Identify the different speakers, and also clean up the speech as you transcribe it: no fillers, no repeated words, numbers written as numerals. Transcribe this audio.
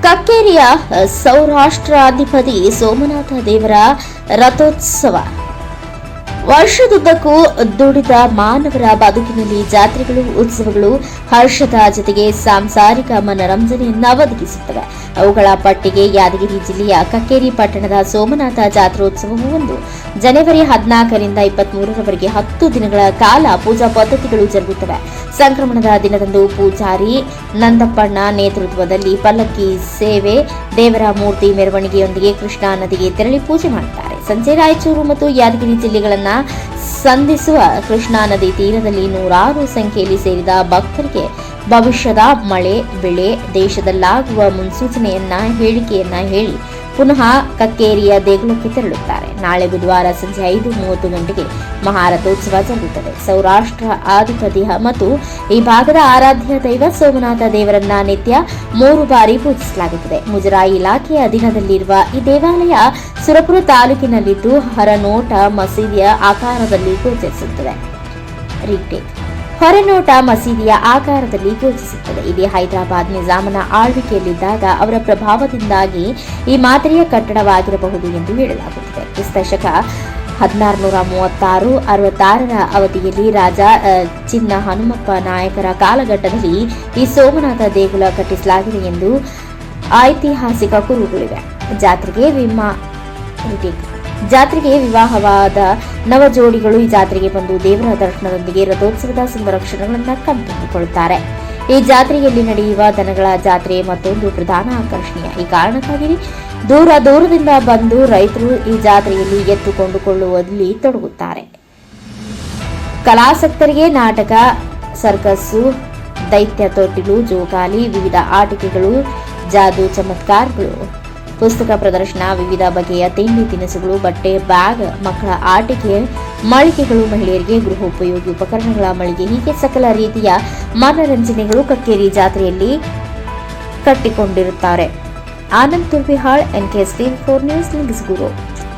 Speaker 1: ಕಕ್ಕೇರಿಯ ಸೌರಾಷ್ಟ್ರಾಧಿಪತಿ ಸೋಮನಾಥ ದೇವರ ರಥೋತ್ಸವ. ವರ್ಷದುದ್ದಕ್ಕೂ ದುಡಿದ ಮಾನವರ ಬದುಕಿನಲ್ಲಿ ಜಾತ್ರೆಗಳು, ಉತ್ಸವಗಳು ಹರ್ಷದ ಜೊತೆಗೆ ಸಾಂಸಾರಿಕ ಮನರಂಜನೆಯನ್ನು ಒದಗಿಸುತ್ತವೆ. ಅವುಗಳ ಪಟ್ಟಿಗೆ ಯಾದಗಿರಿ ಜಿಲ್ಲೆಯ ಕಕ್ಕೇರಿ ಪಟ್ಟಣದ ಸೋಮನಾಥ ಜಾತ್ರೋತ್ಸವವು ಒಂದು. ಜನವರಿ 14ರಿಂದ 23ರವರೆಗೆ 10 ದಿನಗಳ ಕಾಲ ಪೂಜಾ ಪದ್ಧತಿಗಳು ಜರುಗುತ್ತವೆ. ಸಂಕ್ರಮಣದ ದಿನದಂದು ಪೂಜಾರಿ ನಂದಪ್ಪಣ್ಣ ನೇತೃತ್ವದಲ್ಲಿ ಪಲ್ಲಕ್ಕಿ ಸೇವೆ, ದೇವರ ಮೂರ್ತಿ ಮೆರವಣಿಗೆಯೊಂದಿಗೆ ಕೃಷ್ಣಾ ನದಿಗೆ ತೆರಳಿ ಪೂಜೆ ಮಾಡುತ್ತಾರೆ. ಸಂಜೆ ರಾಯಚೂರು ಮತ್ತು ಯಾದಗಿರಿ ಜಿಲ್ಲೆಗಳನ್ನು ಸಂಧಿಸುವ ಕೃಷ್ಣಾ ನದಿ ತೀರದಲ್ಲಿ ನೂರಾರು ಸಂಖ್ಯೆಯಲ್ಲಿ ಸೇರಿದ ಭಕ್ತರಿಗೆ ಭವಿಷ್ಯದ ಮಳೆ, ಬೆಳೆ, ದೇಶದಲ್ಲಾಗುವ ಮುನ್ಸೂಚನೆಯನ್ನ ಹೇಳಿಕೆಯನ್ನ ಹೇಳಿ ಪುನಃ ಕಕ್ಕೇರಿಯ ದೇಗುಲಕ್ಕೆ ತೆರಳುತ್ತಾರೆ. ನಾಳೆ ಬುಧವಾರ ಸಂಜೆ 5:30 ಗಂಟೆಗೆ ಮಹಾರಥೋತ್ಸವ ಜರುಗುತ್ತದೆ. ಸೌರಾಷ್ಟ್ರ ಆಧಿಪತಿ ಮತ್ತು ಈ ಭಾಗದ ಆರಾಧ್ಯ ದೈವ ಸೋಮನಾಥ ದೇವರನ್ನ ನಿತ್ಯ 3 ಬಾರಿ ಪೂಜಿಸಲಾಗುತ್ತದೆ. ಮುಜರಾಯಿ ಇಲಾಖೆಯ ಅಧೀನದಲ್ಲಿರುವ ಈ ದೇವಾಲಯ ಸುರಪುರ ತಾಲೂಕಿನಲ್ಲಿದ್ದು ಹೊರನೋಟ ಮಸೀದಿಯ ಆಕಾರದಲ್ಲಿ ಗೋಚರಿಸುತ್ತದೆ. ಹೊರನೋಟ ಮಸೀದಿಯ ಆಕಾರದಲ್ಲಿ ಗೋಚರಿಸುತ್ತದೆ. ಇಲ್ಲಿ ಹೈದರಾಬಾದ್ ನಿಜಾಮನ ಆಳ್ವಿಕೆಯಲ್ಲಿದ್ದಾಗ ಅವರ ಪ್ರಭಾವದಿಂದಾಗಿ ಈ ಮಾದರಿಯ ಕಟ್ಟಡವಾಗಿರಬಹುದು ಎಂದು ಹೇಳಲಾಗುತ್ತದೆ. ಕ್ರಿಸ್ತಶಕ 1636-66ರ ಅವಧಿಯಲ್ಲಿ ರಾಜ ಚಿನ್ನ ಹನುಮಪ್ಪ ನಾಯಕರ ಕಾಲಘಟ್ಟದಲ್ಲಿ ಈ ಸೋಮನಾಥ ದೇಗುಲ ಕಟ್ಟಿಸಲಾಗಿದೆ ಎಂದು ಐತಿಹಾಸಿಕ ಕುರುಹುಗಳಿವೆ. ಜಾತ್ರೆಗೆ ವಿವಾಹವಾದ ನವ ಜೋಡಿಗಳು ಈ ಜಾತ್ರೆಗೆ ಬಂದು ದೇವರ ದರ್ಶನದೊಂದಿಗೆ ರಥೋತ್ಸವದ ಸುಂದರ ಕ್ಷಣಗಳನ್ನು ಕಣ್ತುಂಬಿಕೊಳ್ಳುತ್ತಾರೆ. ಈ ಜಾತ್ರೆಯಲ್ಲಿ ನಡೆಯುವ ದನಗಳ ಜಾತ್ರೆ ಮತ್ತೊಂದು ಪ್ರಧಾನ ಆಕರ್ಷಣೀಯ. ಈ ಕಾರಣಕ್ಕಾಗಿ ದೂರದಿಂದ ಬಂದು ರೈತರು ಈ ಜಾತ್ರೆಯಲ್ಲಿ ಎತ್ತು ಕೊಂಡುಕೊಳ್ಳುವಲ್ಲಿ ತೊಡಗುತ್ತಾರೆ. ಕಲಾಸಕ್ತರಿಗೆ ನಾಟಕ, ಸರ್ಕಸ್ಸು, ದೈತ್ಯ ತೊಟ್ಟಿಲು, ಜೋಕಾಲಿ, ವಿವಿಧ ಆಟಿಕೆಗಳು, ಜಾದೂ ಚಮತ್ಕಾರಗಳು, ಪುಸ್ತಕ ಪ್ರದರ್ಶನ, ವಿವಿಧ ಬಗೆಯ ತಿಂಡಿ ತಿನಿಸುಗಳು, ಬಟ್ಟೆ, ಬ್ಯಾಗ್, ಮಕ್ಕಳ ಆಟಿಕೆ ಮಳಿಗೆಗಳು, ಮಹಿಳೆಯರಿಗೆ ಗೃಹೋಪಯೋಗಿ ಉಪಕರಣಗಳ ಮಳಿಗೆ, ಹೀಗೆ ಸಕಲ ರೀತಿಯ ಮನರಂಜನೆಗಳು ಕಕ್ಕೇರಿ ಜಾತ್ರೆಯಲ್ಲಿ ಕಟ್ಟಿಕೊಂಡಿರುತ್ತಾರೆ. Anand Turvihal, NK Stream 4 News, Lingasugur.